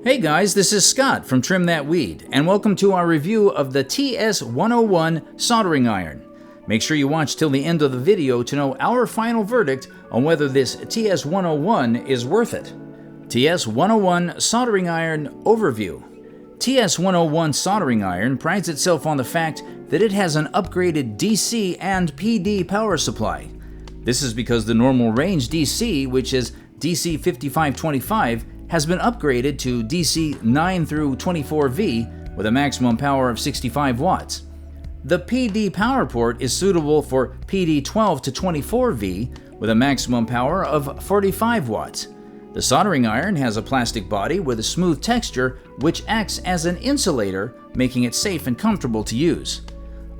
Hey guys, this is Scott from Trim That Weed, and welcome to our review of the TS101 Soldering Iron. Make sure you watch till the end of the video to know our final verdict on whether this TS101 is worth it. TS101 Soldering Iron Overview. TS101 Soldering Iron prides itself on the fact that it has an upgraded DC and PD power supply. This is because the normal range DC, which is DC 5525, has been upgraded to DC 9 through 24V with a maximum power of 65 watts. The PD power port is suitable for PD 12 to 24V with a maximum power of 45 watts. The soldering iron has a plastic body with a smooth texture which acts as an insulator, making it safe and comfortable to use.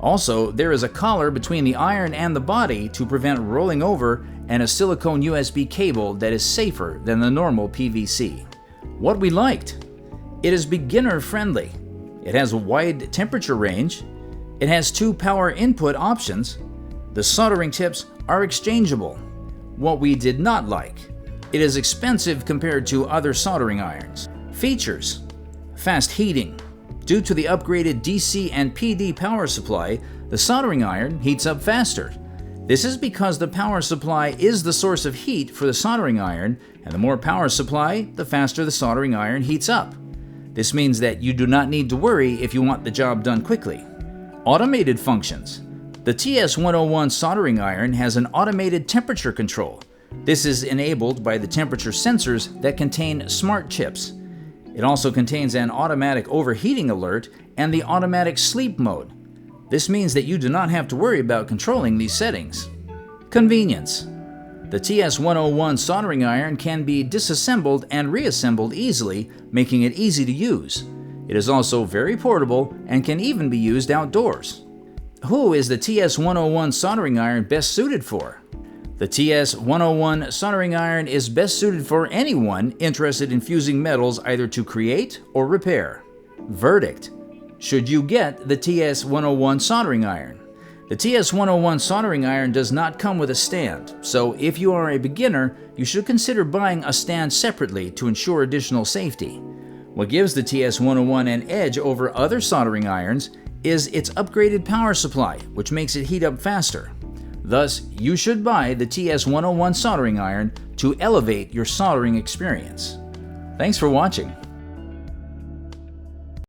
Also, there is a collar between the iron and the body to prevent rolling over and a silicone USB cable that is safer than the normal PVC. What we liked: it is beginner friendly. It has a wide temperature range. It has 2 power input options. The soldering tips are exchangeable. What we did not like: it is expensive compared to other soldering irons. Features: fast heating. Due to the upgraded DC and PD power supply, the soldering iron heats up faster. This is because the power supply is the source of heat for the soldering iron, and the more power supply, the faster the soldering iron heats up. This means that you do not need to worry if you want the job done quickly. Automated functions. The TS101 soldering iron has an automated temperature control. This is enabled by the temperature sensors that contain smart chips. It also contains an automatic overheating alert and the automatic sleep mode. This means that you do not have to worry about controlling these settings. Convenience. The TS101 soldering iron can be disassembled and reassembled easily, making it easy to use. It is also very portable and can even be used outdoors. Who is the TS101 soldering iron best suited for? The TS101 soldering iron is best suited for anyone interested in fusing metals either to create or repair. Verdict: should you get the TS101 soldering iron? The TS101 soldering iron does not come with a stand, so if you are a beginner, you should consider buying a stand separately to ensure additional safety. What gives the TS101 an edge over other soldering irons is its upgraded power supply, which makes it heat up faster. Thus, you should buy the TS101 soldering iron to elevate your soldering experience. Thanks for watching.